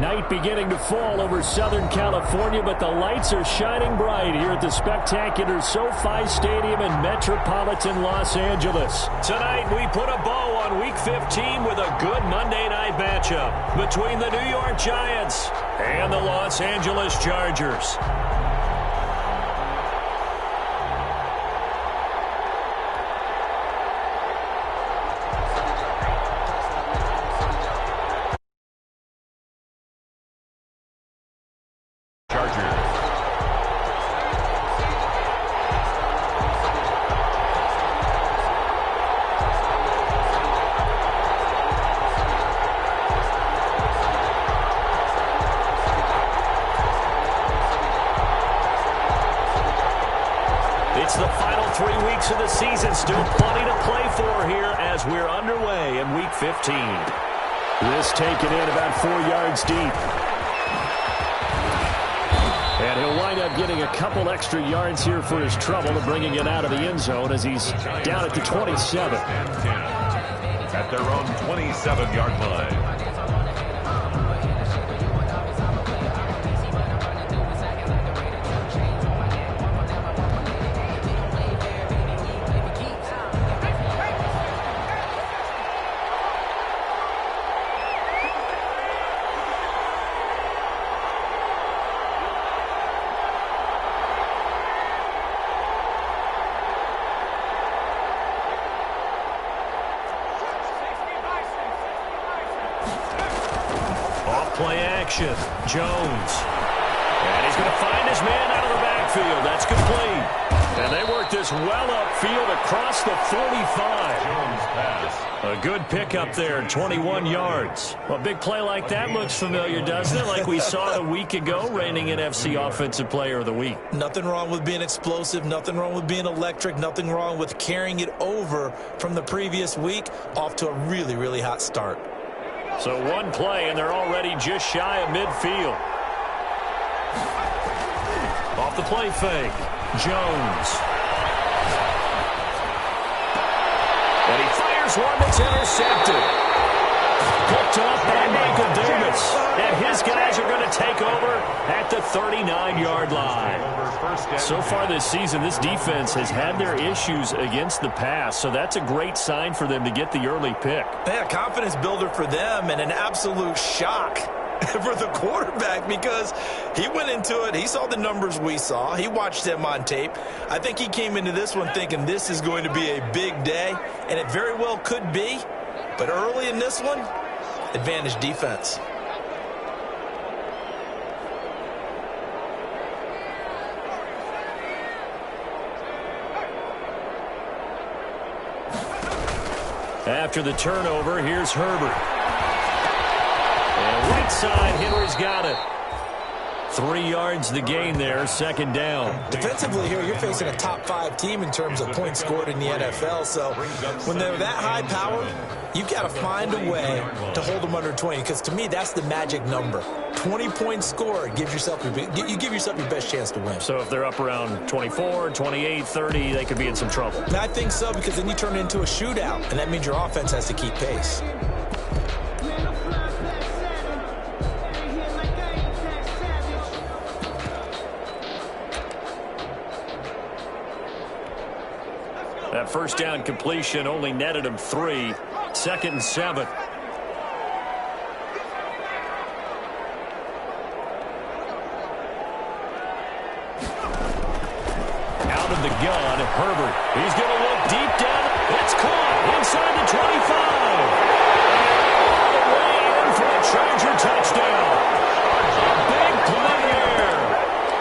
Night beginning to fall over Southern California, but the lights are shining bright here at the spectacular SoFi Stadium in metropolitan Los Angeles. Tonight, we put a bow on Week 15 with a good Monday night matchup between the New York Giants and the Los Angeles Chargers. It's the final 3 weeks of the season. Still plenty to play for here as we're underway in Week 15. This taken in about 4 yards deep. And he'll wind up getting a couple extra yards here for his trouble to bringing it out of the end zone as he's down at the 27. At their own 27-yard line. Play action. Jones. And he's going to find his man out of the backfield. That's complete. And they work this well upfield across the 45. Jones pass. A good pickup there, 21 yards. Well, a big play like that looks familiar, doesn't it? Like we saw a week ago, reigning NFC Offensive Player of the Week. Nothing wrong with being explosive. Nothing wrong with being electric. Nothing wrong with carrying it over from the previous week off to a really, really hot start. So one play, and they're already just shy of midfield. Off the play fake. Jones. And he fires one that's intercepted. Picked up by Michael Davis. And his guys are going to take over at the 39-yard line. So far this season, this defense has had their issues against the pass, so that's a great sign for them to get the early pick. Yeah, confidence builder for them and an absolute shock for the quarterback because he went into it. He saw the numbers we saw. He watched them on tape. I think he came into this one thinking this is going to be a big day, and it very well could be. But early in this one, advantage defense. After the turnover, here's Herbert. And right side, Henry's got it. 3 yards the gain there, second down. Defensively here, you're facing a top-5 team in terms of points scored in the NFL. So when they're that high power, you've got to find a way to hold them under 20. Because to me, that's the magic number. 20 points scored gives yourself you give yourself your best chance to win. So if they're up around 24, 28, 30, they could be in some trouble. And I think so, because then you turn it into a shootout, and that means your offense has to keep pace. That first down completion only netted him 3. 2nd and 7. Out of the gun, Herbert. He's going to look deep down. It's caught inside the 25. All the way in for a Charger touchdown. A big play there.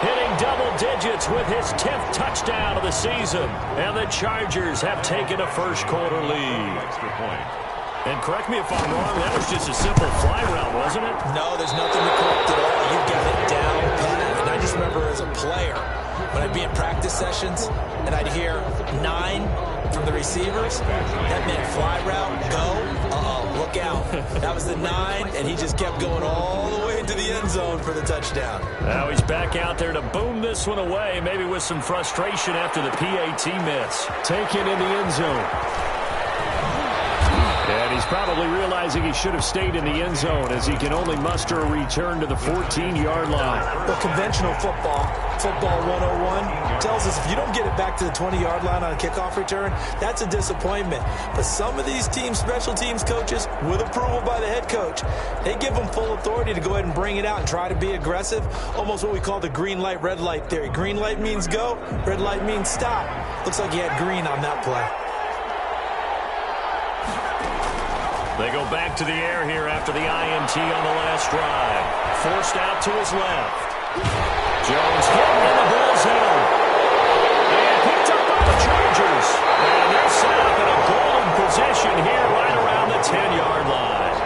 Hitting double digits with his 10th touchdown of the season. And the Chargers have taken a first-quarter lead. Extra point. And correct me if I'm wrong, that was just a simple fly route, wasn't it? No, there's nothing to correct at all. You got it down pat. And I just remember as a player, when I'd be in practice sessions, and I'd hear 9 from the receivers, that meant fly route, go, look out. That was the 9, and he just kept going all the way into the end zone for the touchdown. Now he's back out there to boom this one away, maybe with some frustration after the PAT miss. Taken in the end zone. And he's probably realizing he should have stayed in the end zone as he can only muster a return to the 14-yard line. But conventional football 101, tells us if you don't get it back to the 20-yard line on a kickoff return, that's a disappointment. But some of these special teams coaches, with approval by the head coach, they give them full authority to go ahead and bring it out and try to be aggressive, almost what we call the green light, red light theory. Green light means go, red light means stop. Looks like he had green on that play. They go back to the air here after the INT on the last drive. Forced out to his left. Jones getting in the ball's held. And picked up by the Chargers. And they're set up in a golden position here right around the 10-yard line.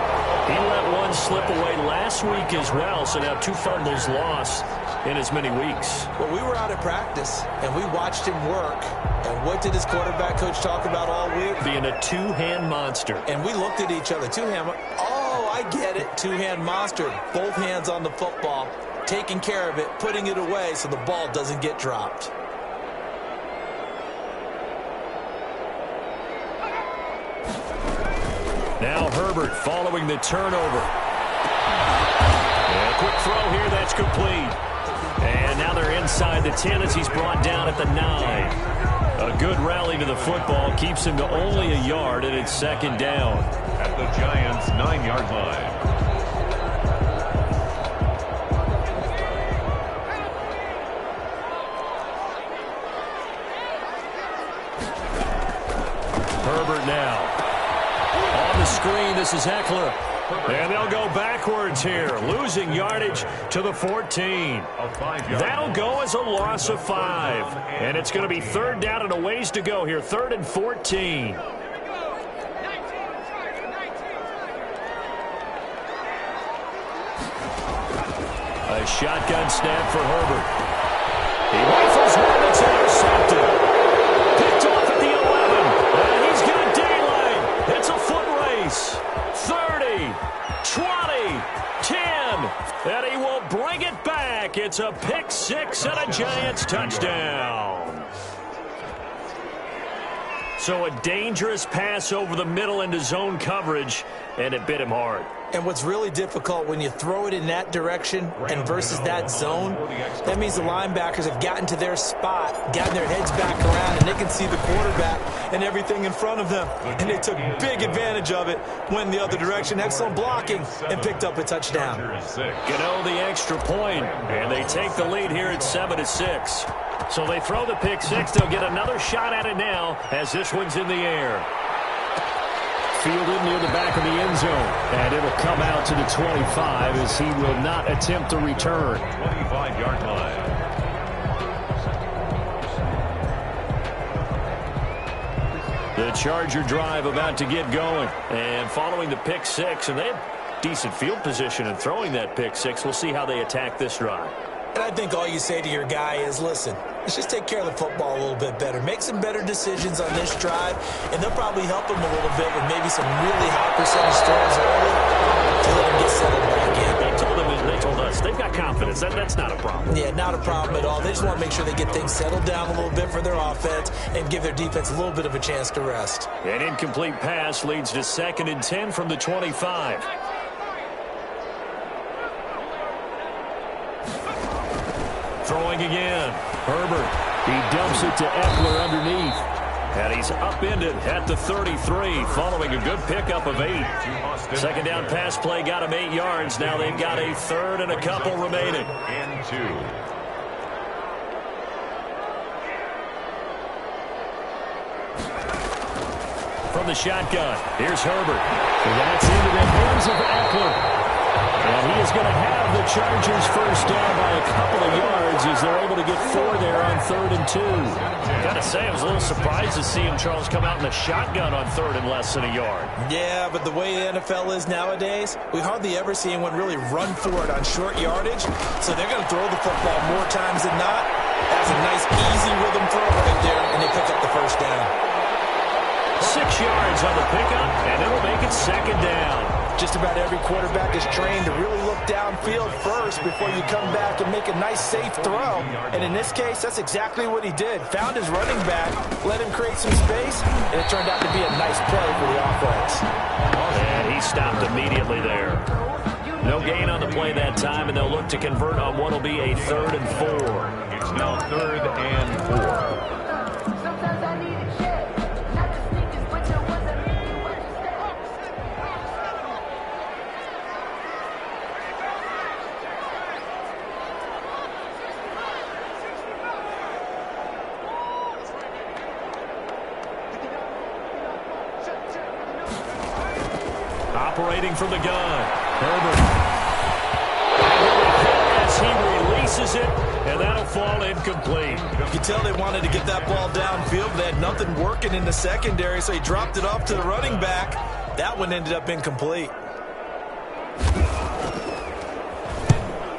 He let one slip away last week as well, so now 2 fumbles lost in as many weeks. Well, we were out of practice, and we watched him work. And what did his quarterback coach talk about all week? Being a two-hand monster. And we looked at each other. Two-hand. Oh, I get it. Two-hand monster. Both hands on the football, taking care of it, putting it away so the ball doesn't get dropped. Now Herbert following the turnover. And a quick throw here, that's complete. And now they're inside the 10 as he's brought down at the 9. A good rally to the football keeps him to only a yard, and it's second down. At the Giants' 9-yard line. Herbert now. On the screen, this is Eckler. And they'll go backwards here, losing yardage to the 14. That'll go as a loss of 5. And it's going to be third down and a ways to go here, 3rd and 14. A shotgun snap for Herbert. He rifles one that's intercepted. Picked off at the 11. And he's got daylight. It's a foot race. 30, 20, 10, and he will bring it back. It's a pick 6 and a Giants touchdown. So a dangerous pass over the middle into zone coverage, and it bit him hard. And what's really difficult when you throw it in that direction and versus that zone, that means the linebackers have gotten to their spot, gotten their heads back around, and they can see the quarterback and everything in front of them. And they took big advantage of it, went in the other direction, excellent blocking, and picked up a touchdown. Gano the extra point, and they take the lead here at 7-6. So they throw the pick 6. They'll get another shot at it now as this one's in the air. Fielded near the back of the end zone. And it'll come out to the 25 as he will not attempt the return. 25-yard line. The Charger drive about to get going. And following the pick 6, and they have decent field position in throwing that pick 6. We'll see how they attack this drive. And I think all you say to your guy is, listen, let's just take care of the football a little bit better. Make some better decisions on this drive, and they'll probably help him a little bit with maybe some really high percentage throws early to let him get settled back in. They told us they've got confidence. That's not a problem. Yeah, not a problem at all. They just want to make sure they get things settled down a little bit for their offense and give their defense a little bit of a chance to rest. An incomplete pass leads to 2nd and 10 from the 25. Throwing again. Herbert. He dumps it to Eckler underneath. And he's upended at the 33 following a good pickup of 8. Second down pass play got him 8 yards. Now they've got a 3rd and a couple remaining. And 2. From the shotgun, here's Herbert. And that's into the hands of Eckler. And he is going to have the Chargers first down by a couple of yards as they're able to get 4 there on 3rd and 2. Got to say, I was a little surprised to see him, Charles, come out in the shotgun on 3rd and less than a yard. Yeah, but the way the NFL is nowadays, we hardly ever see anyone really run for it on short yardage. So they're going to throw the football more times than not. That's a nice, easy rhythm throw right there, and they pick up the first down. 6 yards on the pickup, and it'll make it 2nd down. Just about every quarterback is trained to really look downfield first before you come back and make a nice, safe throw. And in this case, that's exactly what he did. Found his running back, let him create some space, and it turned out to be a nice play for the offense. And he stopped immediately there. No gain on the play that time, and they'll look to convert on what will be a 3rd and 4. It's now 3rd and 4. Operating from the gun, Herbert. As he releases it, and that'll fall incomplete. You could tell they wanted to get that ball downfield. They had nothing working in the secondary, so he dropped it off to the running back. That one ended up incomplete.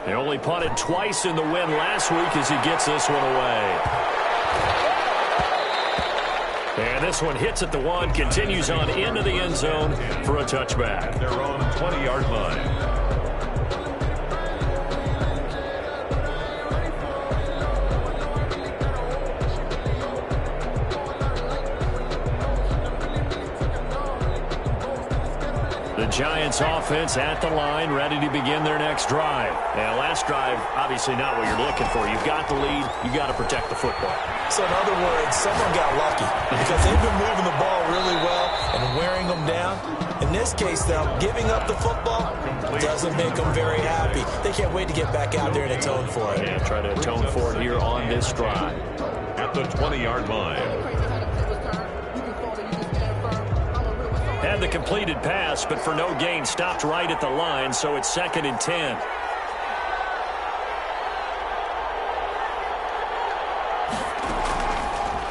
They only punted twice in the win last week as he gets this one away. And this one hits at the 1, continues on into the end zone for a touchback. At their own 20-yard line. The Giants offense at the line, ready to begin their next drive. And last drive, obviously not what you're looking for. You've got the lead. You've got to protect the football. So in other words, someone got lucky because they've been moving the ball really well and wearing them down. In this case, though, giving up the football doesn't make them very happy. They can't wait to get back out there and atone for it. Yeah, try to atone for it here on this drive. At the 20-yard line. Had the completed pass, but for no gain, stopped right at the line, so it's 2nd and 10.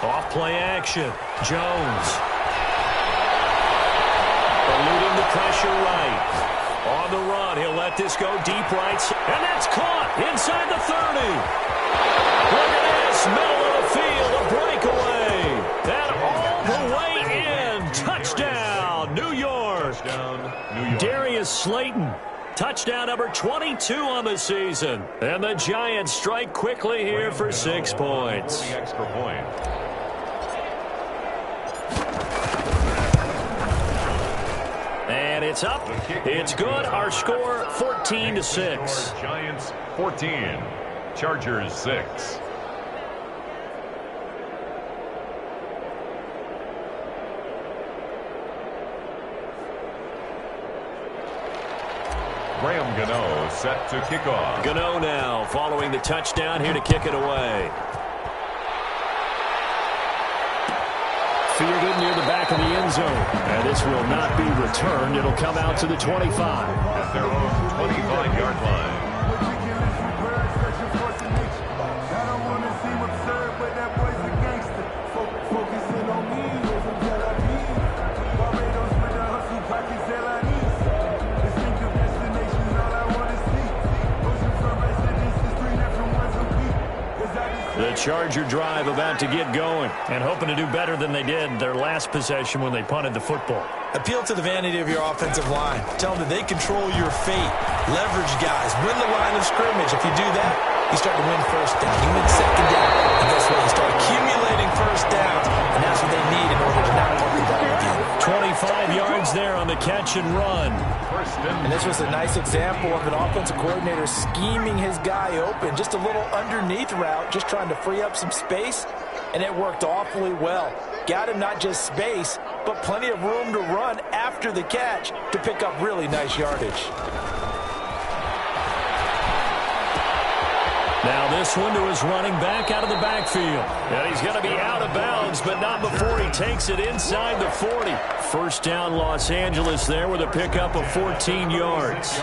Off play action. Jones. Eluding the pressure right. On the run, he'll let this go deep right, and that's caught inside the 30. Look at this, middle of the field, a breakaway. And all the way in, touchdown, New York. Darius Slayton, touchdown number 22 on the season. And the Giants strike quickly here for 6 points. The extra point. And it's up. It's good. Our score 14-6. Giants 14. Chargers 6. Graham Gano set to kick off. Gano now following the touchdown here to kick it away. Fielded near the back of the end zone. And this will not be returned. It'll come out to the 25. At their own 25-yard line. The Charger drive about to get going and hoping to do better than they did their last possession when they punted the football. Appeal to the vanity of your offensive line. Tell them that they control your fate. Leverage guys. Win the line of scrimmage. If you do that, you start to win first down. You win second down. And guess what? You start accumulating first downs. And that's what they need in order to not worry about it again. 25 yards there on the catch and run. And this was a nice example of an offensive coordinator scheming his guy open. Just a little underneath route, just trying to free up some space, and it worked awfully well. Got him not just space, but plenty of room to run after the catch to pick up really nice yardage. Now this one to his running back out of the backfield. And he's going to be out of bounds, but not before he takes it inside the 40. First down, Los Angeles there with a pickup of 14 yards.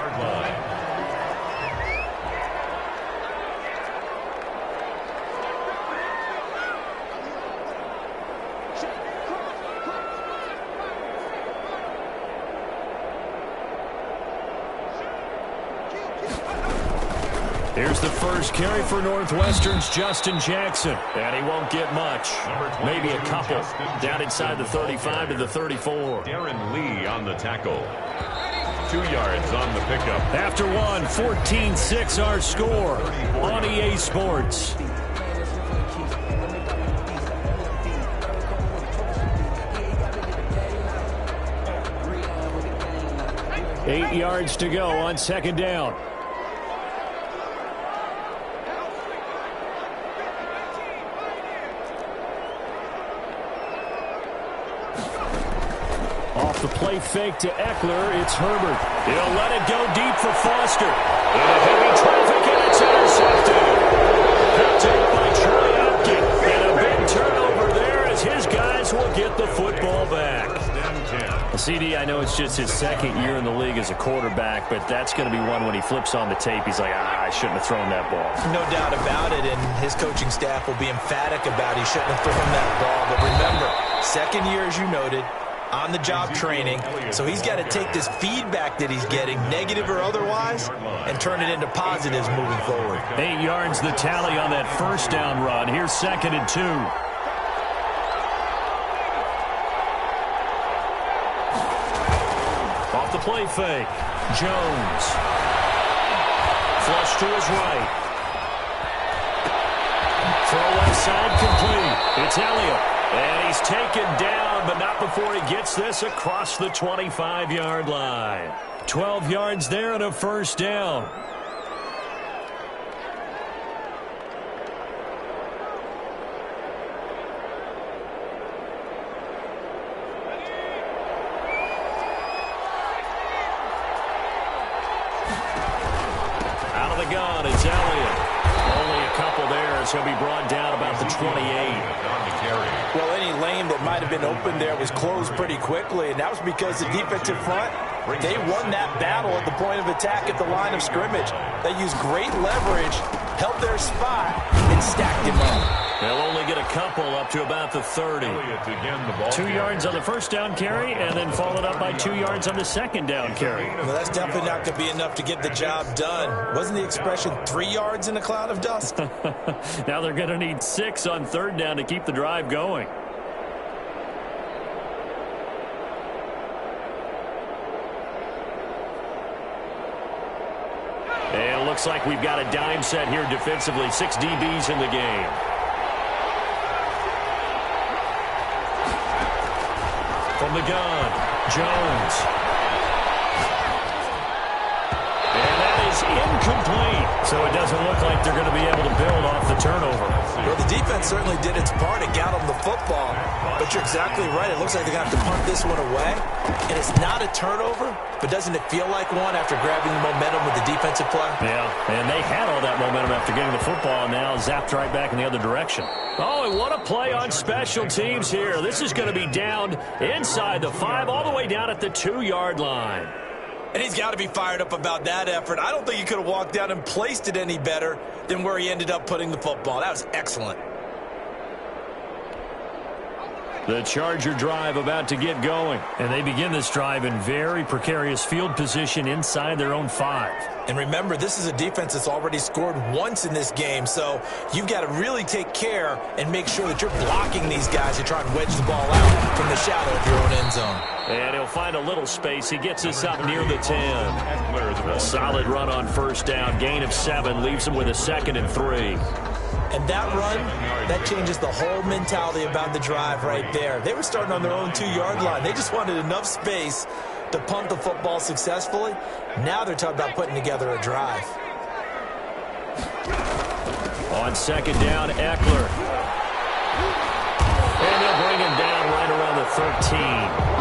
Here's the first carry for Northwestern's Justin Jackson. And he won't get much. Maybe a couple. Down inside the 35 to the 34. Darren Lee on the tackle. 2 yards on the pickup. After one, 14-6 our score on EA Sports. Eight yards to go on second down. Off the play fake to Eckler, it's Herbert. He'll let it go deep for Foster. Into heavy traffic, and it's intercepted. Picked up by Troy Apke. And a big turnover there as his guys will get the football back. CD, I know it's just his second year in the league as a quarterback, but that's going to be one when he flips on the tape. He's like, I shouldn't have thrown that ball. No doubt about it, and his coaching staff will be emphatic about he shouldn't have thrown that ball. But remember, second year, as you noted, on-the-job training, so he's got to take this feedback that he's getting, negative or otherwise, and turn it into positives moving forward. 8 yards the tally on that first down run. Here's 2nd and 2. Off the play fake. Jones. Flush to his right. Throw left side complete. It's Elliott. And he's taken down, but not before he gets this across the 25-yard line. 12 yards there and a first down. Out of the gun, it's Elliott. Only a couple there as he'll be brought down about the 28. Well, any lane that might have been open there was closed pretty quickly, and that was because the defensive front, they won that battle at the point of attack at the line of scrimmage. They used great leverage, held their spot, and stacked him up. They'll only get a couple up to about the 30. 2 yards on the first down carry, and then followed up by 2 yards on the second down carry. Well, that's definitely not going to be enough to get the job done. Wasn't the expression 3 yards in a cloud of dust? Now they're going to need 6 on third down to keep the drive going. And it looks like we've got a dime set here defensively. 6 DBs in the game. From the gun, Jones. And that is incomplete. So it doesn't look like they're going to be able to build off the turnover. Well, the defense certainly did its part. It got them the football. But you're exactly right. It looks like they're going to have to punt this one away. And it's not a turnover, but doesn't it feel like one after grabbing the momentum with the defensive play? Yeah, and they had all that momentum after getting the football, and now zapped right back in the other direction. Oh, and what a play on special teams here. This is going to be down inside the 5, all the way down at the 2-yard line. And he's got to be fired up about that effort. I don't think he could have walked down and placed it any better than where he ended up putting the football. That was excellent. The Charger drive about to get going. And they begin this drive in very precarious field position inside their own 5. And remember, this is a defense that's already scored once in this game, so you've got to really take care and make sure that you're blocking these guys to try and wedge the ball out from the shadow of your own end zone. And he'll find a little space. He gets us up near the 10. A solid run on first down. Gain of 7 leaves him with a 2nd and 3. And that run, that changes the whole mentality about the drive right there. They were starting on their own 2-yard line. They just wanted enough space to punt the football successfully. Now they're talking about putting together a drive. On second down, Eckler. And they'll bring him down right around the 13.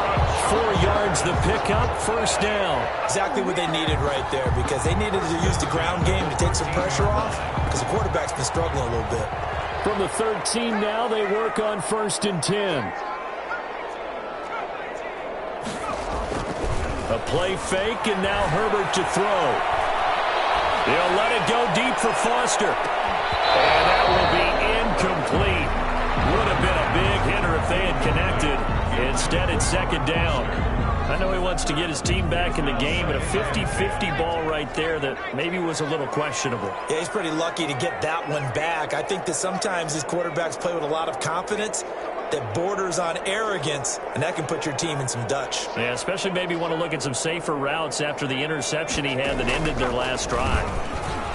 4 yards the pickup, first down. Exactly what they needed right there, because they needed to use the ground game to take some pressure off, because the quarterback's been struggling a little bit. From the 13 now, they work on 1st and 10. A play fake, and now Herbert to throw. They'll let it go deep for Foster. And that will be incomplete. Would have been a big hitter if they had connected. Instead, it's 2nd down. I know he wants to get his team back in the game, but a 50-50 ball right there that maybe was a little questionable. Yeah, he's pretty lucky to get that one back. I think that sometimes these quarterbacks play with a lot of confidence, that borders on arrogance, and that can put your team in some Dutch. Yeah, especially maybe want to look at some safer routes after the interception he had that ended their last drive.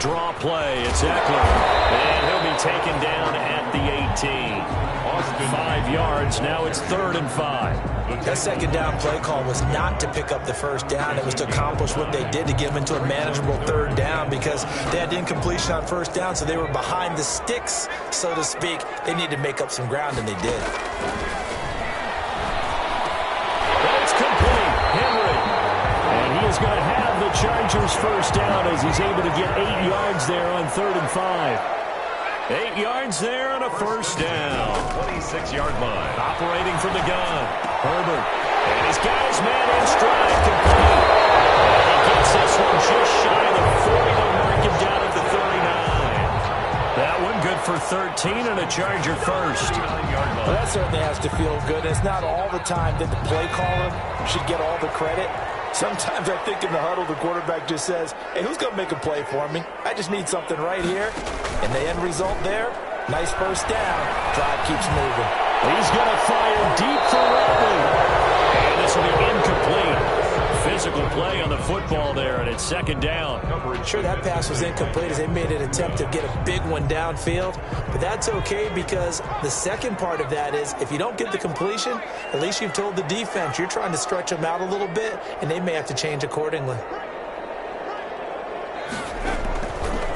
Draw play, it's Eckler, and he'll be taken down at the 18. 5 yards, now it's 3rd and 5. That second down play call was not to pick up the first down. It was to accomplish what they did to get them into a manageable 3rd down because they had incompletion on first down, so they were behind the sticks, so to speak. They needed to make up some ground, and they did. That's complete. Henry. And he is going to have the Chargers first down as he's able to get 8 yards there on 3rd and 5. 8 yards there and a first down. 26-yard line. Operating from the gun. Herbert. And he's got his man in stride. Complete. And he gets this one just shy of the 40. They'll mark him down at the 39. That one good for 13 and a Charger first. Well, that certainly has to feel good. It's not all the time that the play caller should get all the credit. Sometimes I think in the huddle, the quarterback just says, hey, who's going to make a play for me? I just need something right here. And the end result there, nice first down. Drive keeps moving. He's going to fire deep for Ridley. And this will be incomplete. Physical play on the football there, and it's 2nd down. Sure, that pass was incomplete as they made an attempt to get a big one downfield. But that's okay because the second part of that is if you don't get the completion, at least you've told the defense you're trying to stretch them out a little bit, and they may have to change accordingly.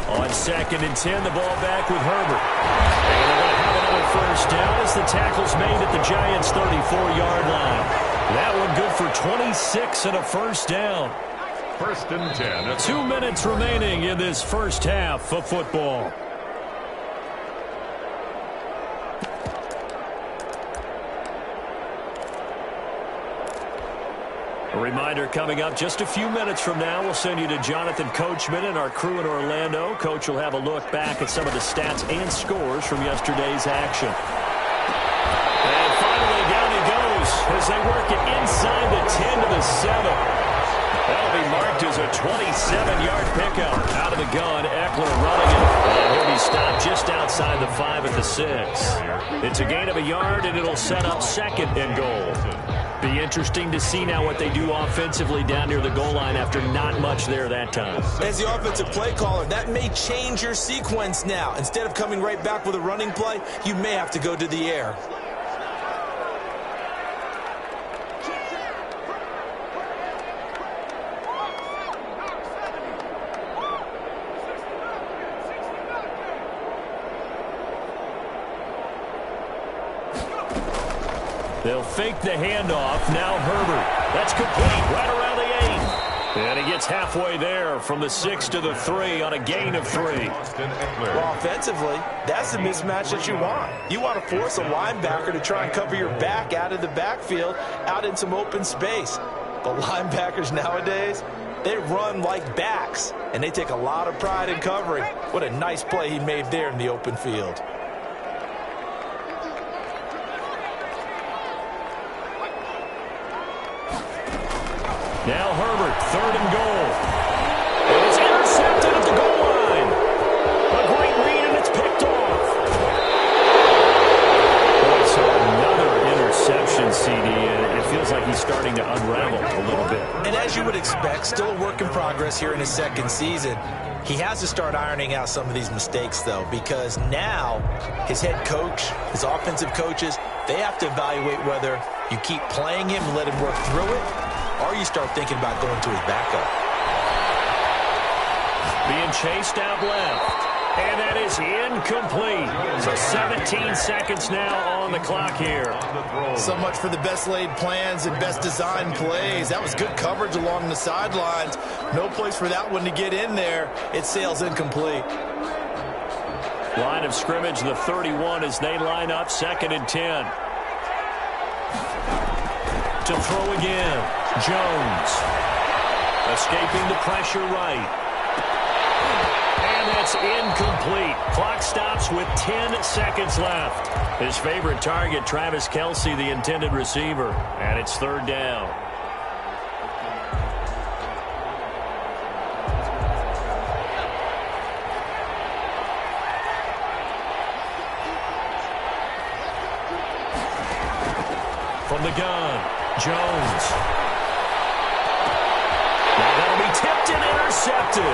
On 2nd and 10, the ball back with Herbert. And they're going to have another first down as the tackle's made at the Giants' 34-yard line. That one good for 26 and a first down. 1st and 10. 2 minutes remaining in this first half of football. A reminder coming up just a few minutes from now, we'll send you to Jonathan Coachman and our crew in Orlando. Coach will have a look back at some of the stats and scores from yesterday's action. And finally, down he goes as they work it inside the 10 to the 7. That'll be marked as a 27-yard pickup. Out of the gun, Eckler running it. And he'll be stopped just outside the 5 at the 6. It's a gain of a yard, and it'll set up 2nd and goal. Be interesting to see now what they do offensively down near the goal line after not much there that time. As the offensive play caller, that may change your sequence now. Instead of coming right back with a running play, you may have to go to the air. They'll fake the handoff. Now Herbert. That's complete right around the 8. And he gets halfway there from the 6 to the 3 on a gain of 3. Well, offensively, that's the mismatch that you want. You want to force a linebacker to try and cover your back out of the backfield, out in some open space. But linebackers nowadays, they run like backs, and they take a lot of pride in covering. What a nice play he made there in the open field. Now Herbert, 3rd and goal. And it's intercepted at the goal line. A great read, and it's picked off. So another interception, CD, and it feels like he's starting to unravel a little bit. And as you would expect, still a work in progress here in his 2nd season. He has to start ironing out some of these mistakes, though, because now his head coach, his offensive coaches, they have to evaluate whether you keep playing him and let him work through it, or you start thinking about going to his backup. Being chased out left. And that is incomplete. So 17 seconds now on the clock here. So much for the best laid plans and best designed plays. That was good coverage along the sidelines. No place for that one to get in there. It sails incomplete. Line of scrimmage, the 31 as they line up, 2nd and 10. To throw again. Jones. Escaping the pressure right. And that's incomplete. Clock stops with 10 seconds left. His favorite target, Travis Kelce, the intended receiver. And it's 3rd down. From the gun, Jones. Now that'll be tipped and intercepted.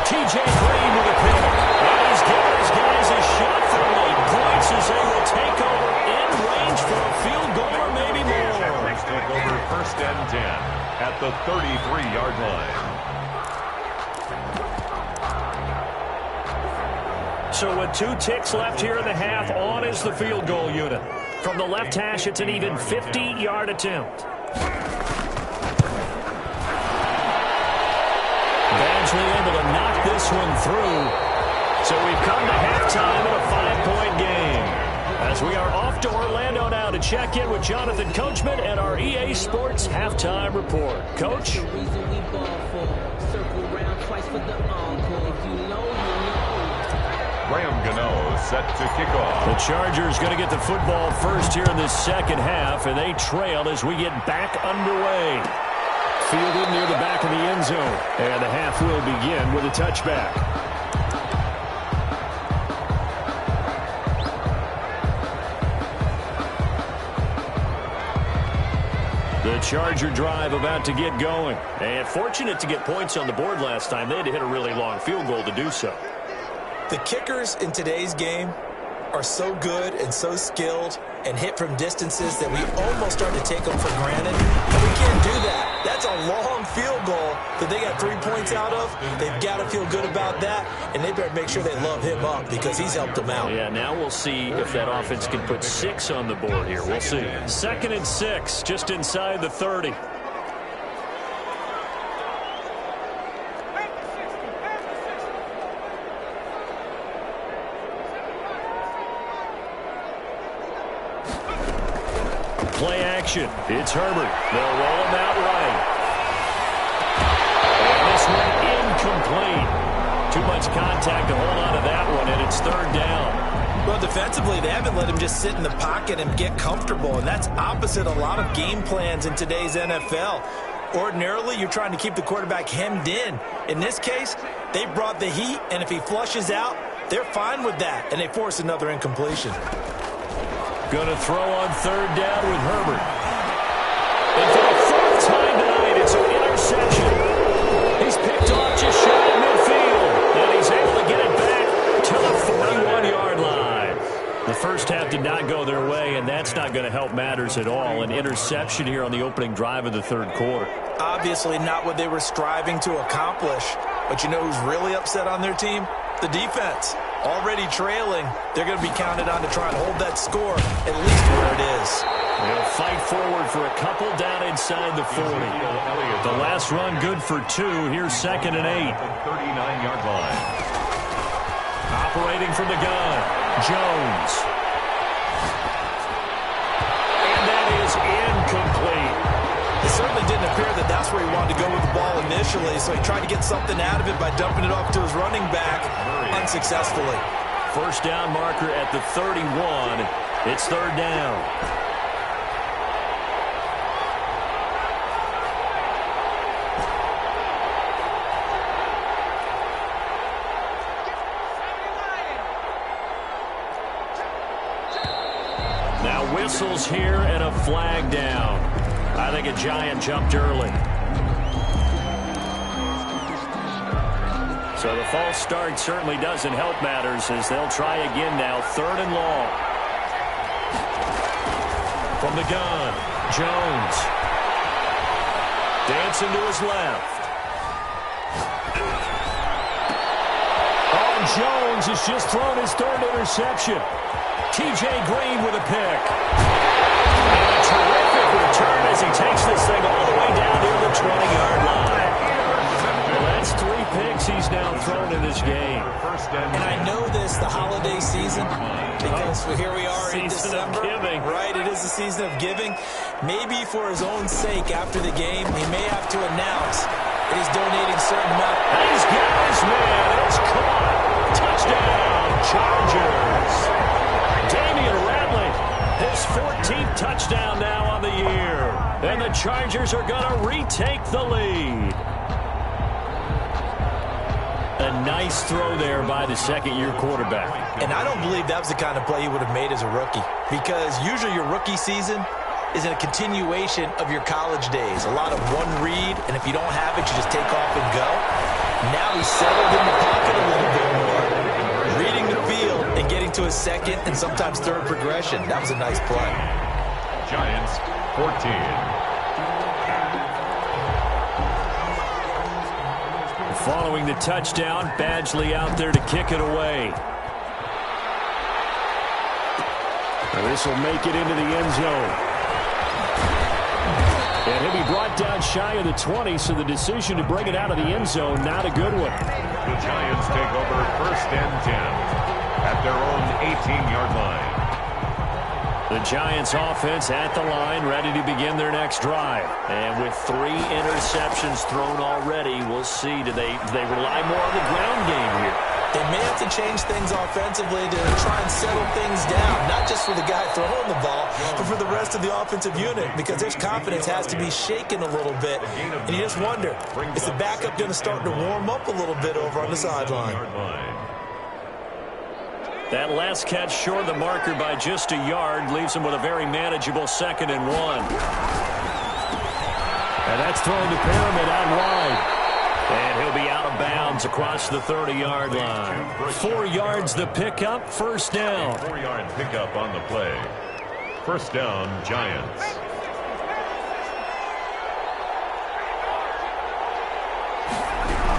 T.J. Green with a pick. And he's giving his guys a shot for late points as they will take over in range for a field goal or maybe more. Take over 1st and 10 at the 33-yard line. So with 2 ticks left here in the half, on is the field goal unit. From the left hash, it's an even 50-yard attempt. Badgley able to knock this one through. So we've come to halftime in a 5-point game. As we are off to Orlando now to check in with Jonathan Coachman and our EA Sports Halftime Report. Coach? Graham Gano set to kick off. The Chargers going to get the football first here in this second half, and they trail as we get back underway. Fielded near the back of the end zone, and the half will begin with a touchback. The Charger drive about to get going. And fortunate to get points on the board last time. They had to hit a really long field goal to do so. The kickers in today's game are so good and so skilled and hit from distances that we almost start to take them for granted. And we can't do that. That's a long field goal that they got 3 points out of. They've got to feel good about that, and they better make sure they love him up because he's helped them out. Yeah, now we'll see if that offense can put 6 on the board here. We'll see. 2nd and 6, just inside the 30. Play action. It's Herbert. They'll roll him out right. And this one incomplete. Too much contact to hold on to that one, and it's 3rd down. Well, defensively, they haven't let him just sit in the pocket and get comfortable, and that's opposite a lot of game plans in today's NFL. Ordinarily, you're trying to keep the quarterback hemmed in. In this case, they brought the heat, and if he flushes out, they're fine with that, and they force another incompletion. Going to throw on 3rd down with Herbert. And for the 4th time tonight, it's an interception. He's picked off just shy of midfield. And he's able to get it back to the 41-yard line. The first half did not go their way, and that's not going to help matters at all. An interception here on the opening drive of the 3rd quarter. Obviously not what they were striving to accomplish. But you know who's really upset on their team? The defense. Already trailing, they're going to be counted on to try and hold that score at least where it is. They'll fight forward for a couple down inside the 40. The last run good for 2. Here's 2nd and 8. 39-yard line. Operating from the gun, Jones. And that is incomplete. It certainly didn't appear that that's where he wanted to go with the ball initially, so he tried to get something out of it by dumping it off to his running back unsuccessfully. 1st down marker at the 31. It's 3rd down. Now whistles here and a flag down. I think a Giant jumped early. So the false start certainly doesn't help matters as they'll try again now. 3rd and long. From the gun, Jones. Dancing to his left. Oh, Jones has just thrown his 3rd interception. T.J. Green with a pick. And a terrific return as he takes this thing all the way down near the 20-yard line. Well, that's 3 picks he's now thrown in this game. And I know this, the holiday season, because here we are in December. Season of giving. Right, it is the season of giving. Maybe for his own sake after the game, he may have to announce that he's donating a certain amount. He's got his man. It's caught. Touchdown, Chargers. Damian Ratley, his 14th touchdown now on the year. And the Chargers are going to retake the lead. A nice throw there by the 2nd-year quarterback. And I don't believe that was the kind of play he would have made as a rookie. Because usually your rookie season, is a continuation of your college days. A lot of one read, and if you don't have it, you just take off and go. Now he's settled in the pocket a little bit more, reading the field and getting to a second and sometimes third progression. That was a nice play. Giants 14. Following the touchdown, Badgley out there to kick it away. This will make it into the end zone. And he'll be brought down shy of the 20, so the decision to bring it out of the end zone, not a good one. The Giants take over 1st and 10 at their own 18-yard line. The Giants offense at the line, ready to begin their next drive. And with 3 interceptions thrown already, we'll see. Do they rely more on the ground game here? They may have to change things offensively to try and settle things down, not just for the guy throwing the ball, but for the rest of the offensive unit, because their confidence has to be shaken a little bit. And you just wonder, is the backup going to start to warm up a little bit over on the sideline? That last catch short of the marker by just a yard leaves him with a very manageable 2nd and 1. And that's thrown to Pyramid out wide. And he'll be out of bounds across the 30-yard line. 4 yards the pickup, 1st down. 4-yard pickup on the play. 1st down, Giants.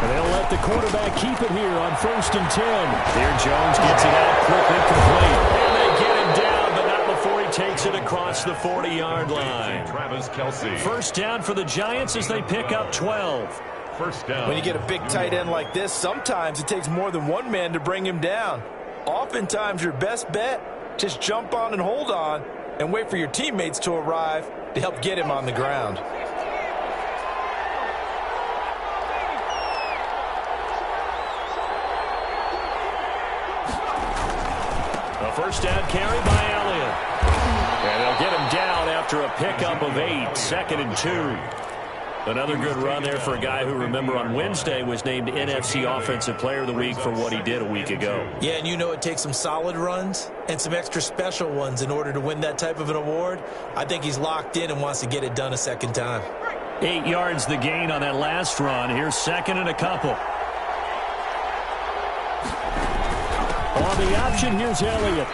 And they'll let the quarterback keep it here on 1st and 10. Here Jones gets it out quickly, complete. And they get him down, but not before he takes it across the 40-yard line. Travis Kelce. 1st down for the Giants as they pick up 12. 1st down. When you get a big tight end like this, sometimes it takes more than one man to bring him down. Oftentimes, your best bet, just jump on and hold on and wait for your teammates to arrive to help get him on the ground. A 1st down carry by Elliott. And they'll get him down after a pickup of 8, 2nd and 2. Another good run there for a guy who, remember, on Wednesday was named NFC Offensive Player of the Week for what he did a week ago. Yeah, and you know it takes some solid runs and some extra special ones in order to win that type of an award. I think he's locked in and wants to get it done a second time. 8 yards the gain on that last run. Here's 2nd and a couple. On the option, here's Elliott.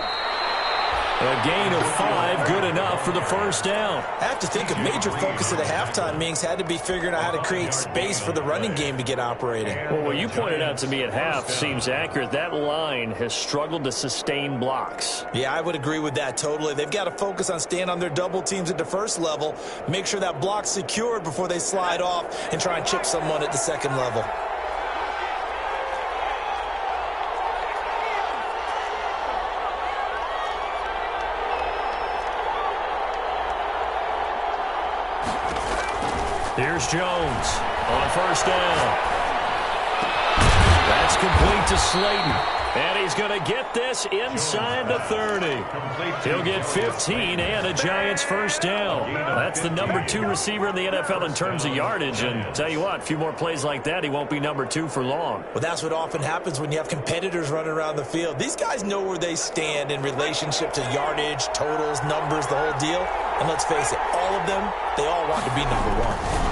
A gain of 5, good enough for the 1st down. I have to think a major focus of the halftime meetings had to be figuring out how to create space for the running game to get operating. Well, what you pointed out to me at half seems accurate. That line has struggled to sustain blocks. Yeah, I would agree with that totally. They've got to focus on staying on their double teams at the 1st level, make sure that block's secured before they slide off and try and chip someone at the 2nd level. Here's Jones on 1st down. That's complete to Slayton. And he's going to get this inside the 30. He'll get 15 and a Giants 1st down. That's the number 2 receiver in the NFL in terms of yardage. And tell you what, a few more plays like that, he won't be number 2 for long. Well, that's what often happens when you have competitors running around the field. These guys know where they stand in relationship to yardage, totals, numbers, the whole deal. And let's face it, all of them, they all want to be number 1.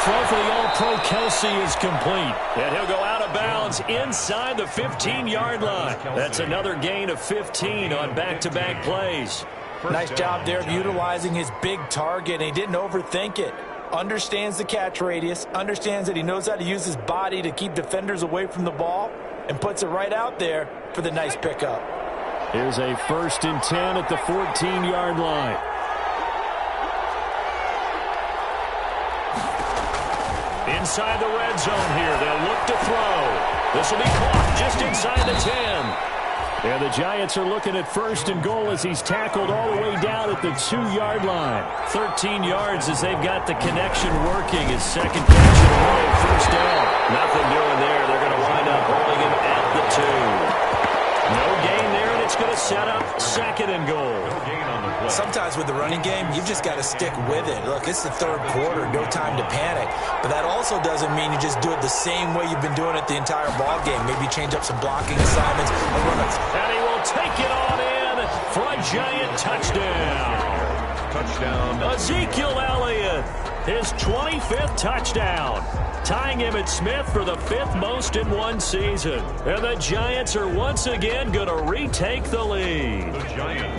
Throw for the All-Pro Kelce is complete. And he'll go out of bounds inside the 15-yard line. That's another gain of 15 on back-to-back plays. Nice job there of utilizing his big target, and he didn't overthink it. Understands the catch radius, understands that he knows how to use his body to keep defenders away from the ball, and puts it right out there for the nice pickup. Here's a 1st and 10 at the 14-yard line. Inside the red zone here. They'll look to throw. This will be caught just inside the 10. And the Giants are looking at 1st and goal as he's tackled all the way down at the 2-yard line. 13 yards as they've got the connection working. His 2nd catch in a row, 1st down. Nothing doing there. They're going to wind up holding him at the 2. No gain there, and it's going to set up 2nd and goal. No gain on the play. Sometimes sometimes with the running game, you've just got to stick with it. Look, it's the third quarter, no time to panic. But that also doesn't mean you just do it the same way you've been doing it the entire ball game. Maybe change up some blocking assignments. And he will take it on in for a giant touchdown. Touchdown. Ezekiel Elliott, his 25th touchdown, tying him at Smith for the 5th most in one season. And the Giants are once again going to retake the lead.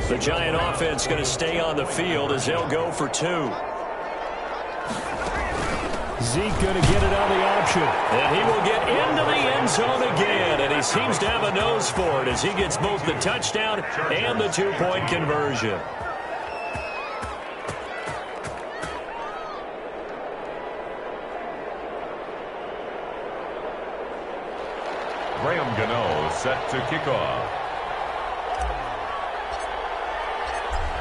The Giant offense going to stay on the field as they'll go for 2. Zeke going to get it on the option. And he will get into the end zone again. And he seems to have a nose for it as he gets both the touchdown and the 2-point conversion. Graham Gano set to kick off.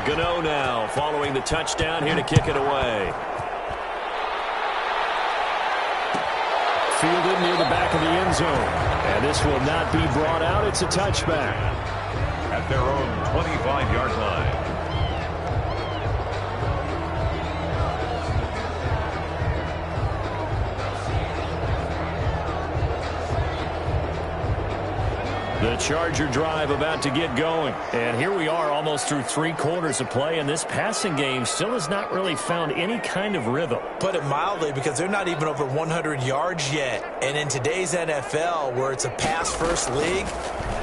Gano now following the touchdown here to kick it away. Fielded near the back of the end zone. And this will not be brought out. It's a touchback. At their own 25-yard line. The Charger drive about to get going. And here we are almost through 3 quarters of play, and this passing game still has not really found any kind of rhythm. Put it mildly, because they're not even over 100 yards yet. And in today's NFL, where it's a pass-first league,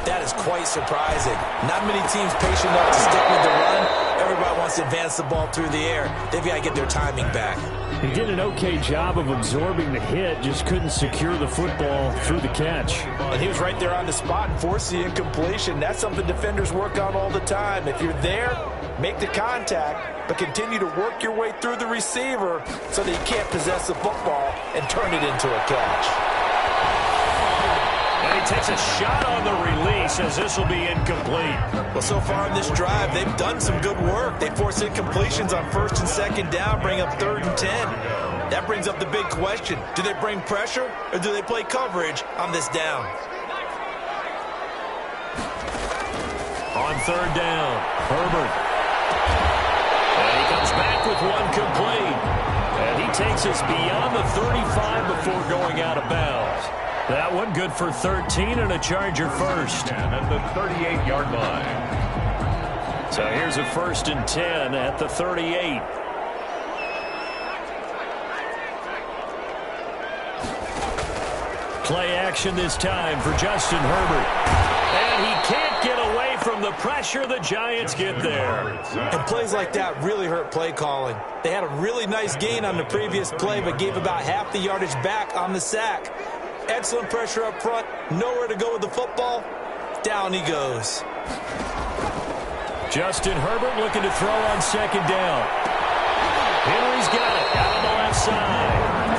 that is quite surprising. Not many teams patient enough to stick with the run. Everybody wants to advance the ball through the air. They've got to get their timing back. He did an okay job of absorbing the hit, just couldn't secure the football through the catch. And he was right there on the spot and forced the incompletion. That's something defenders work on all the time. If you're there, make the contact, but continue to work your way through the receiver so that you can't possess the football and turn it into a catch. And he takes a shot on the release as this will be incomplete. Well, so far in this drive, they've done some good work. They force incompletions on 1st and 2nd down, bring up 3rd and 10. That brings up the big question. Do they bring pressure or do they play coverage on this down? On 3rd down, Herbert. And he comes back with one complete. And he takes us beyond the 35 before going out of bounds. That one good for 13 and a Charger first. And at the 38-yard line. So here's a 1st and 10 at the 38. Play action this time for Justin Herbert. And he can't get away from the pressure. The Giants get there. And plays like that really hurt play calling. They had a really nice gain on the previous play, but gave about half the yardage back on the sack. Excellent pressure up front. Nowhere to go with the football. Down he goes. Justin Herbert looking to throw on 2nd down. Henry's got it out on the left side.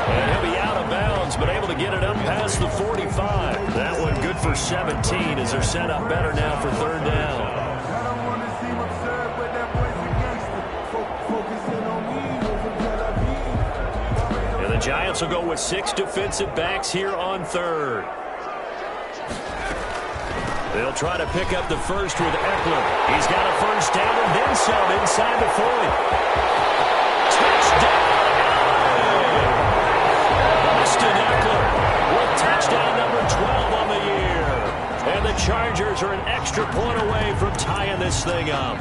And he'll be out of bounds, but able to get it up past the 45. That one good for 17 as they're set up better now for 3rd down. The Giants will go with 6 defensive backs here on 3rd. They'll try to pick up the first with Eckler. He's got a 1st down and then some inside the 40. Touchdown! Austin Eckler with touchdown number 12 on the year. And the Chargers are an extra point away from tying this thing up.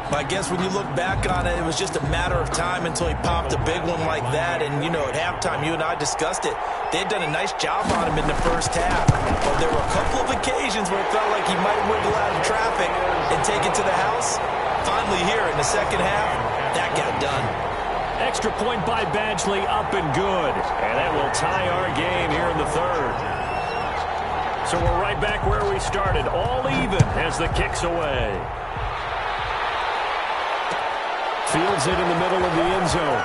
I guess when you look back on it, it was just a matter of time until he popped a big one like that. And, you know, at halftime, you and I discussed it. They had done a nice job on him in the first half. But there were a couple of occasions where it felt like he might wiggle out of traffic and take it to the house. Finally here in the second half, that got done. Extra point by Badgley, up and good. And that will tie our game here in the 3rd. So we're right back where we started, all even as the kick's away. Fields it in the middle of the end zone.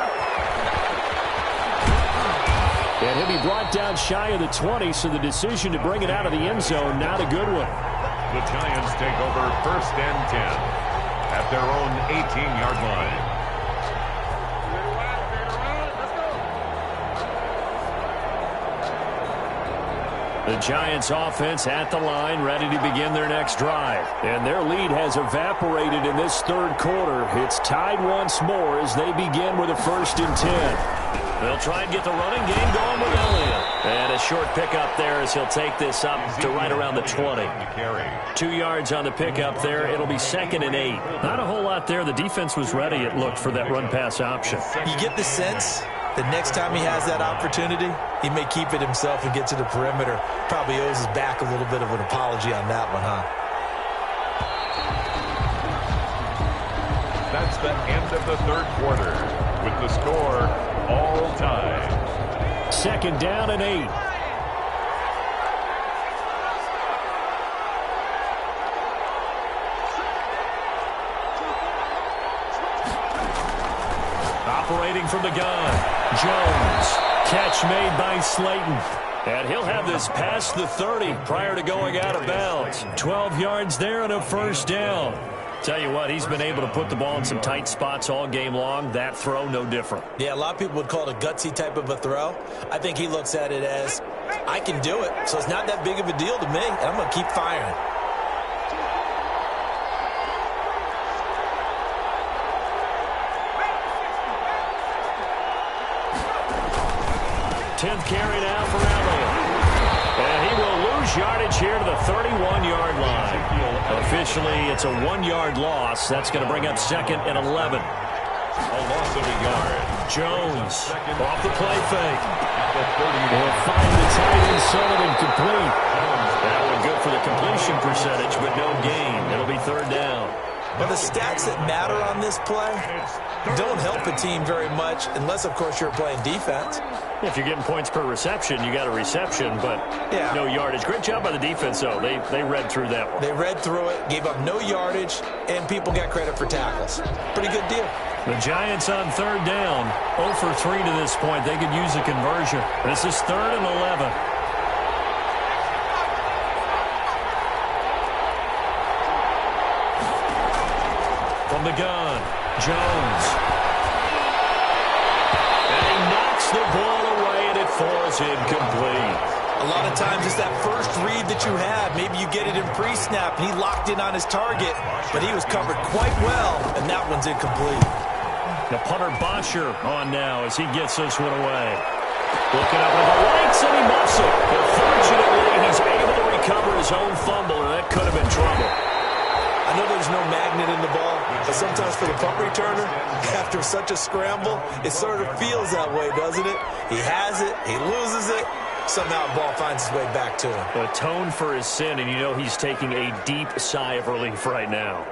And he'll be brought down shy of the 20, so the decision to bring it out of the end zone, not a good one. The Giants take over 1st and 10 at their own 18-yard line. The Giants offense at the line, ready to begin their next drive. And their lead has evaporated in this third quarter. It's tied once more as they begin with a 1st and 10. They'll try and get the running game going with Elliott. And a short pickup there as he'll take this up to right around the 20. 2 yards on the pickup there. It'll be 2nd and 8. Not a whole lot there. The defense was ready, it looked, for that run-pass option. You get the sense the next time he has that opportunity, he may keep it himself and get to the perimeter. Probably owes his back a little bit of an apology on that one, huh? That's the end of the third quarter with the score all time. 2nd down and 8. Operating from the gun. Jones. Catch made by Slayton. And he'll have this past the 30 prior to going out of bounds. 12 yards there and a 1st down. Tell you what, he's been able to put the ball in some tight spots all game long. That throw, no different. Yeah, a lot of people would call it a gutsy type of a throw. I think he looks at it as, I can do it, so it's not that big of a deal to me, and I'm going to keep firing. Tenth carry now for Elliott. And he will lose yardage here to the 31-yard line. Officially, it's a 1-yard loss. That's going to bring up 2nd and 11. A loss of a yard. Jones off the play fake. Will find the tight end Sullivan complete. That one good for the completion percentage, but no gain. It'll be 3rd down. Well, the stats that matter on this play don't help a team very much unless, of course, you're playing defense. If you're getting points per reception, you got a reception, but no yardage. Great job by the defense, though. They read through that one. They read through it, gave up no yardage, and people got credit for tackles. Pretty good deal. The Giants on 3rd down. 0 for 3 to this point. They could use a conversion. This is 3rd and 11. From the gun, Jones. And he knocks the ball away, and it falls incomplete. A lot of times it's that first read that you have. Maybe you get it in pre-snap, and he locked in on his target, but he was covered quite well, and that one's incomplete. The punter Bosher on now as he gets this one away. Looking up at the lights, and he muffs it. But fortunately, he's able to recover his own fumble, or that could have been trouble. I know there's no magnet in the ball, but sometimes for the punt returner, after such a scramble, it sort of feels that way, doesn't it? He has it, he loses it, somehow the ball finds its way back to him. Atone for his sin, and you know he's taking a deep sigh of relief right now.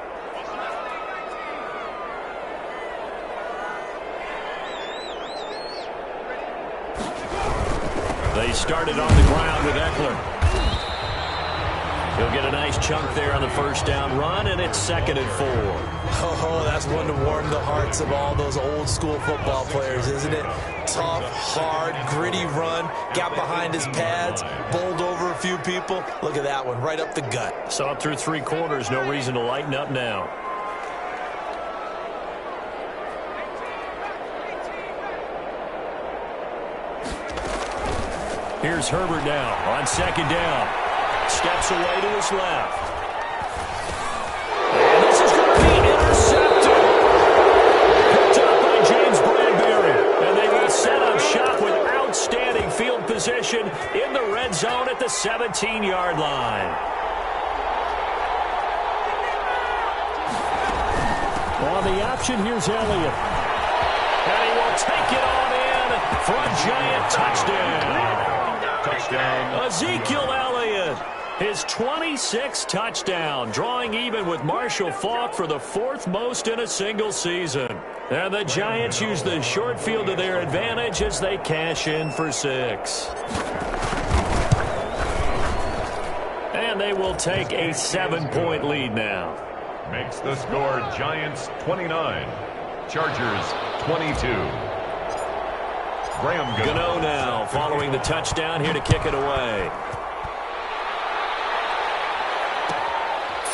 They started on the ground with Eckler. He'll get a nice chunk there on the 1st down run, and it's 2nd and 4. Oh, that's one to warm the hearts of all those old-school football players, isn't it? Tough, hard, gritty run, got behind his pads, bowled over a few people. Look at that one, right up the gut. Saw it through 3 quarters, no reason to lighten up now. Here's Herbert now on 2nd down. Steps away to his left. And this is going to be intercepted. Picked up by James Bradbury. And they will set up shop with outstanding field position in the red zone at the 17-yard line. On the option, here's Elliott. And he will take it on in for a giant touchdown. Ezekiel Elliott, his 26th touchdown, drawing even with Marshall Faulk for the 4th most in a single season. And the Giants use the short field to their advantage as they cash in for 6. And they will take a 7-point lead now. Makes the score Giants 29, Chargers 22. Graham Gano now following the touchdown here to kick it away.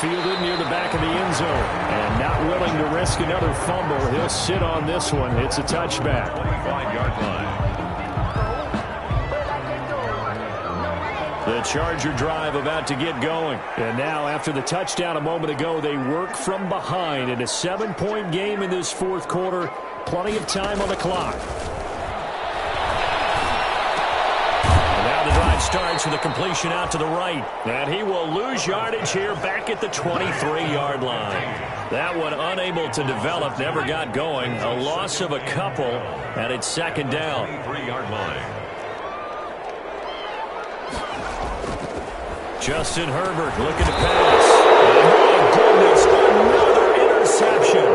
Fielded near the back of the end zone. And not willing to risk another fumble. He'll sit on this one. It's a touchback. 25-yard line. The Charger drive about to get going. And now, after the touchdown a moment ago, they work from behind in a 7-point game in this fourth quarter. Plenty of time on the clock. And now the drive starts with a completion out to the right. And he will lose yardage here back at the 23-yard line. That one unable to develop, never got going. A loss of a couple, and it's second down. 3-yard line. Justin Herbert looking to pass. Oh, my goodness, another interception.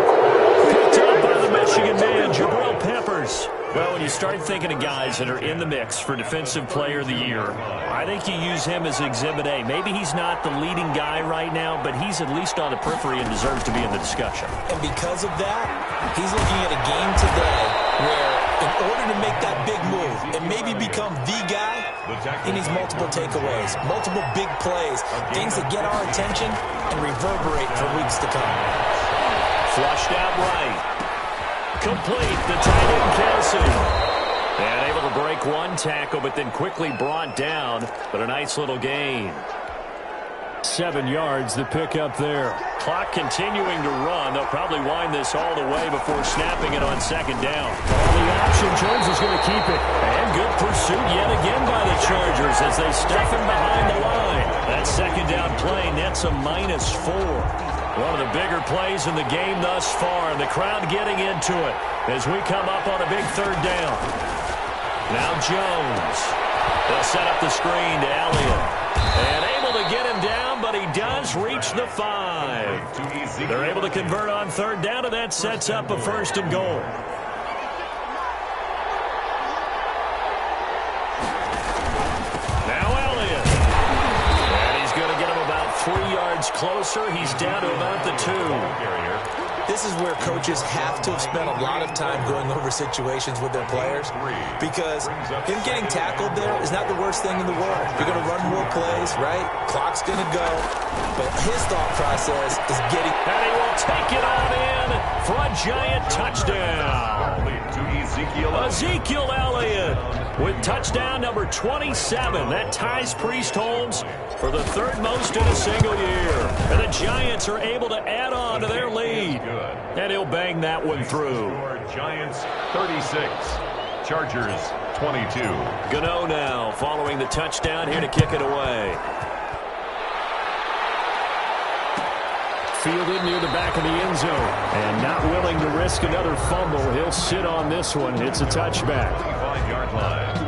Picked up by the Michigan man, Jabril Peppers. Well, when you start thinking of guys that are in the mix for Defensive Player of the Year, I think you use him as Exhibit A. Maybe he's not the leading guy right now, but he's at least on the periphery and deserves to be in the discussion. And because of that, he's looking at a game today where in order to make that big move and maybe become the guy, he needs multiple takeaways, multiple big plays, things that get our attention and reverberate for weeks to come. Flushed out right. Complete, the tight end Kelsey. And able to break one tackle, but then quickly brought down. But a nice little gain. 7 yards, the pick up there. Clock continuing to run. They'll probably wind this all the way before snapping it on second down. The option, Jones is going to keep it. And good pursuit yet again by the Chargers as they stuff him behind the line. That second down play nets a -4. One of the bigger plays in the game thus far, and the crowd getting into it as we come up on a big third down. Now Jones. They'll set up the screen to Elliott. And able to get him down, but he does reach the 5. They're able to convert on third down, and that sets up a 1st and goal. Now Elliott. And he's going to get him about 3 yards closer. He's down to about the 2. This is where coaches have to have spent a lot of time going over situations with their players because him getting tackled there is not the worst thing in the world. You're going to run more plays, right? Clock's going to go. But his thought process is getting... And he will take it on in for a giant touchdown. Ezekiel Elliott with touchdown number 27. That ties Priest Holmes for the 3rd most in a single year. And the Giants are able to add on to their lead. And he'll bang that one through. Giants 36, Chargers 22. Gano now following the touchdown here to kick it away. Fielded near the back of the end zone. And not willing to risk another fumble. He'll sit on this one. It's a touchback. 5-yard line.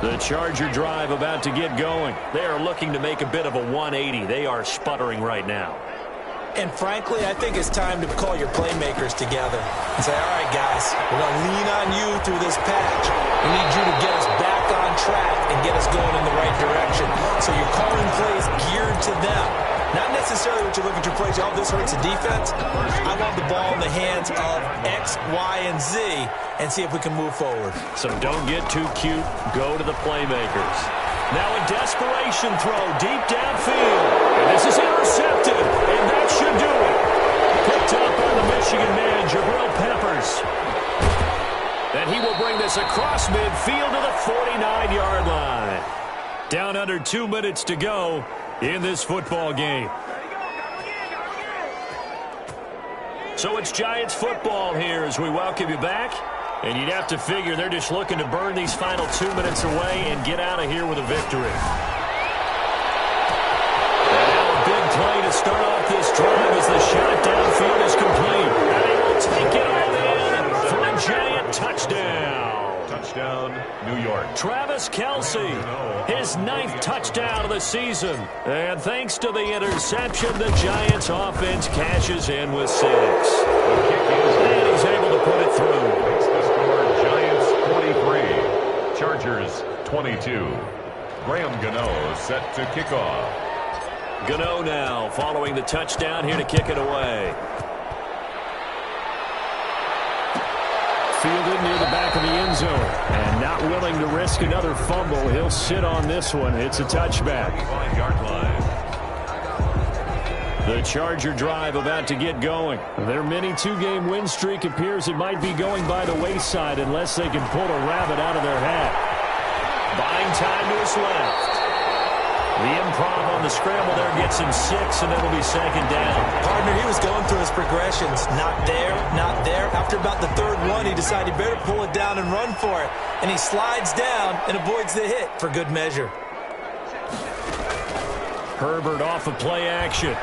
The Charger drive about to get going. They are looking to make a bit of a 180. They are sputtering right now. And frankly, I think it's time to call your playmakers together and say, all right, guys, we're going to lean on you through this patch. We need you to get us back on track and get us going in the right direction. So you're calling plays geared to them. Not necessarily what you look at your plays, oh, this hurts the defense. I want the ball in the hands of X, Y, and Z and see if we can move forward. So don't get too cute. Go to the playmakers. Now a desperation throw deep downfield. And this is intercepted. And that should do it. Picked up by the Michigan man, Jabril Peppers. And he will bring this across midfield to the 49-yard line. Down under 2 minutes to go in this football game. So it's Giants football here as we welcome you back. And you'd have to figure they're just looking to burn these final 2 minutes away and get out of here with a victory. And now a big play to start off this drive as the shot downfield is complete. And they will take it all in for a giant touchdown. Touchdown, New York. Travis Kelce, his 9th touchdown of the season. And thanks to the interception, the Giants offense cashes in with 6. And he's able to put it through. Giants 23, Chargers 22. Graham Gano set to kick off. Gano now following the touchdown here to kick it away. Fielded near the back of the end zone. And not willing to risk another fumble. He'll sit on this one. It's a touchback. 5-yard line. The Charger drive about to get going. Their mini two-game win streak appears it might be going by the wayside unless they can pull a rabbit out of their hat. Buying time to his left. The improv on the scramble there gets him 6, and it'll be second down. Partner, he was going through his progressions. Not there, not there. After about the third one, he decided he better pull it down and run for it. And he slides down and avoids the hit for good measure. Herbert off of play action.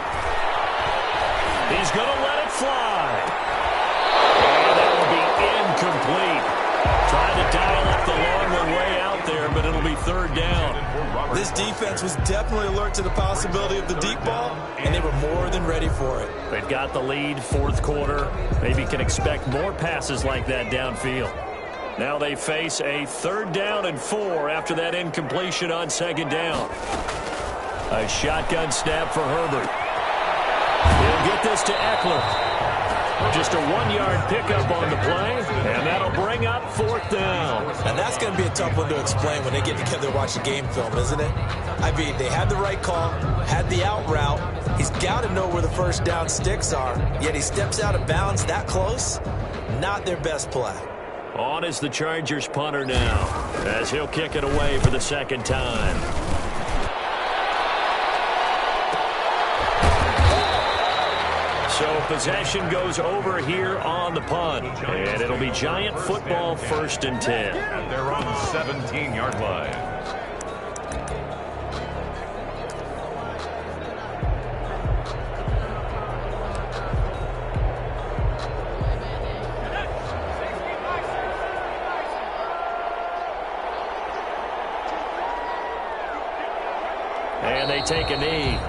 He's going to let it fly. And that will be incomplete. Trying to dial up the long one way out there, but it'll be third down. This defense was definitely alert to the possibility of the deep ball, and they were more than ready for it. They've got the lead, fourth quarter. Maybe can expect more passes like that downfield. Now they face a 3rd down and 4 after that incompletion on 2nd down. A shotgun snap for Herbert. He'll get this to Eckler. Just a 1-yard pickup on the play, and that'll bring up 4th down. And that's going to be a tough one to explain when they get together to watch the game film, isn't it? I mean, they had the right call, had the out route. He's got to know where the first down sticks are, yet he steps out of bounds that close. Not their best play. On is the Chargers punter now, as he'll kick it away for the 2nd time. So possession goes over here on the punt. And it'll be Giant football 1st and 10. At their own 17-yard line. And they take a knee.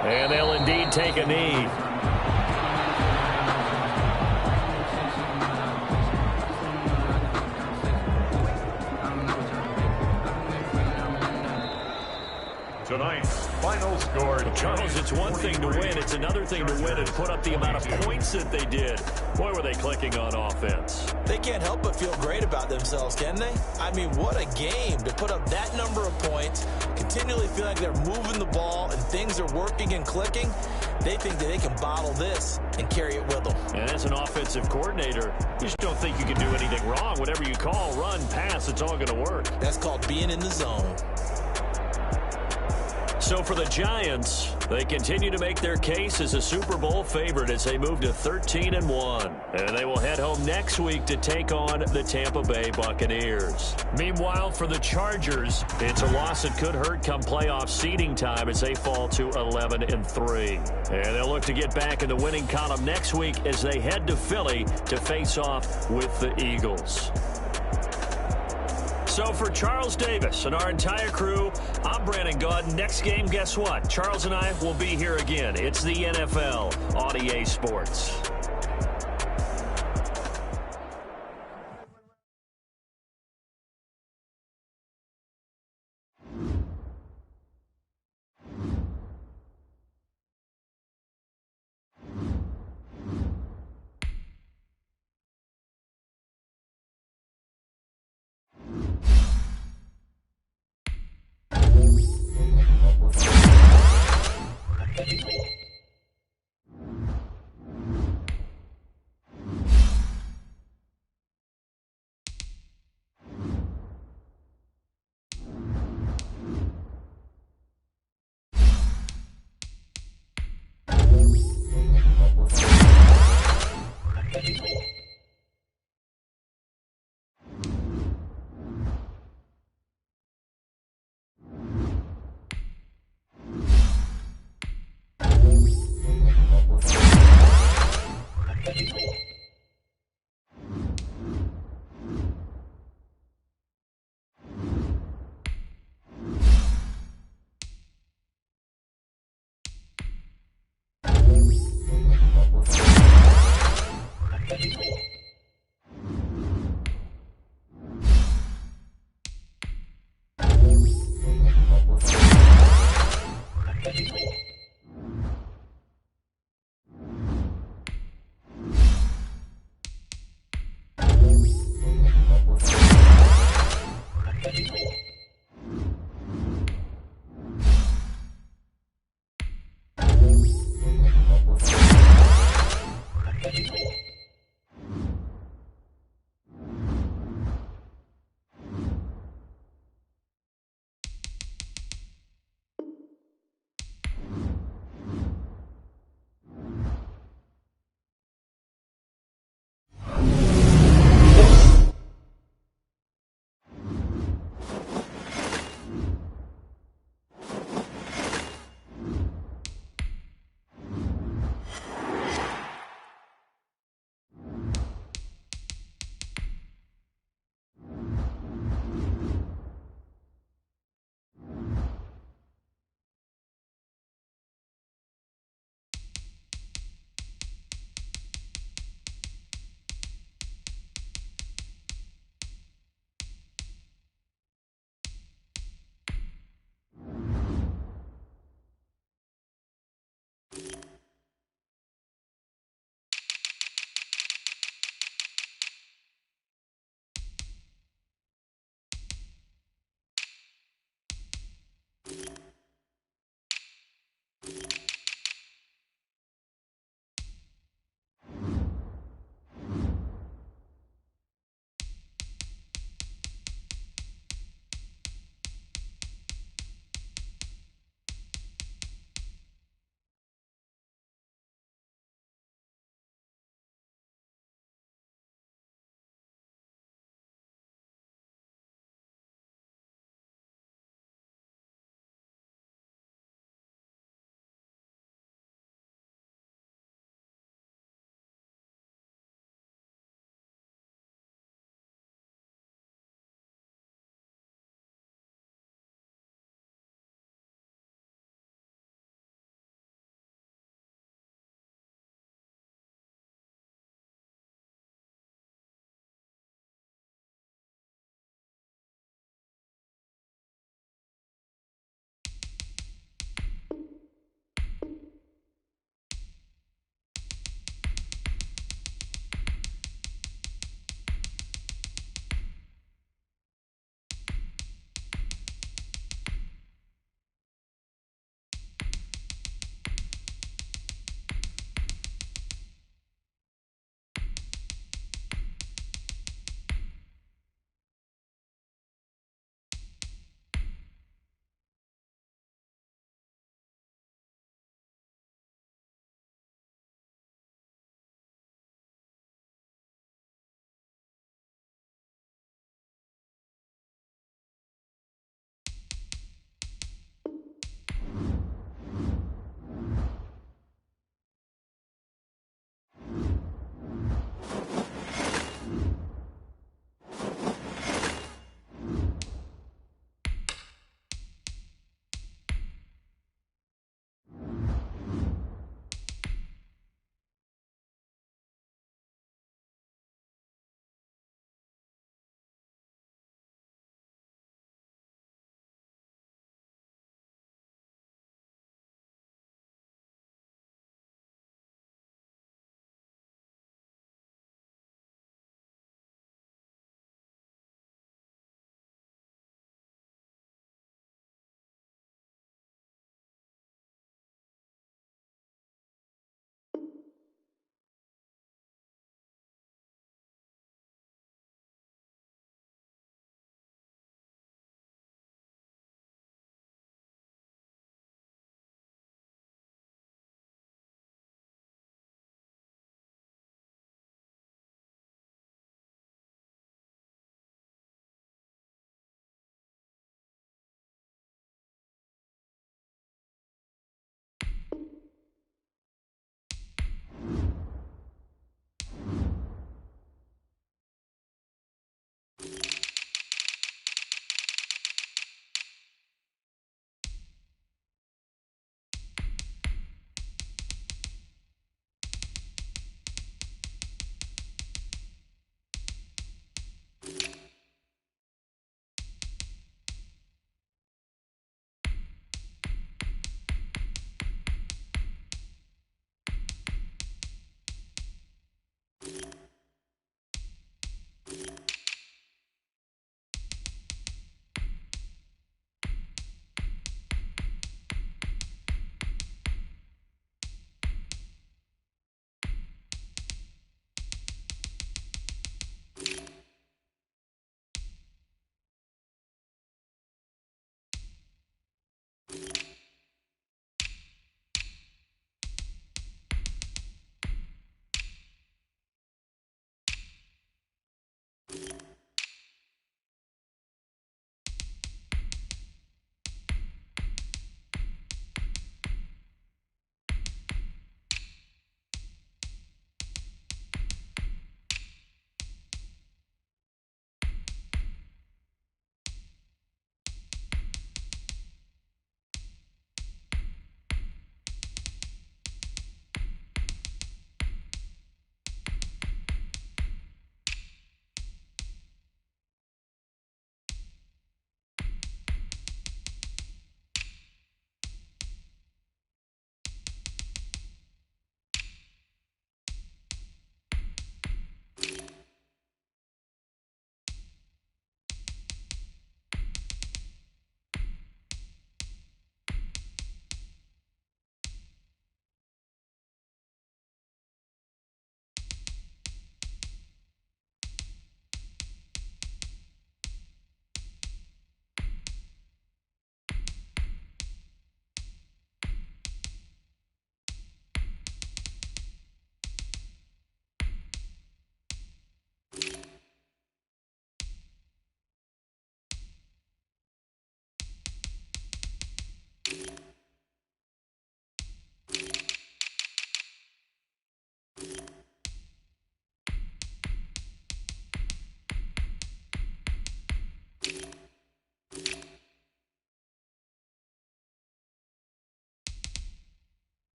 And they'll indeed take a knee. Tonight's final score. Charles, it's one thing to win. It's another thing to win and put up the amount of points that they did. Boy, were they clicking on offense. They can't help but feel great about themselves, can they? I mean, what a game to put up that number of points, continually feel like they're moving the ball and things are working and clicking. They think that they can bottle this and carry it with them. And as an offensive coordinator, you just don't think you can do anything wrong. Whatever you call, run, pass, it's all going to work. That's called being in the zone. So for the Giants, they continue to make their case as a Super Bowl favorite as they move to 13-1. And they will head home next week to take on the Tampa Bay Buccaneers. Meanwhile, for the Chargers, it's a loss that could hurt come playoff seeding time as they fall to 11-3. And they'll look to get back in the winning column next week as they head to Philly to face off with the Eagles. So for Charles Davis and our entire crew, I'm Brandon Gaudin. Next game, guess what? Charles and I will be here again. It's the NFL on EA Sports. Thank you.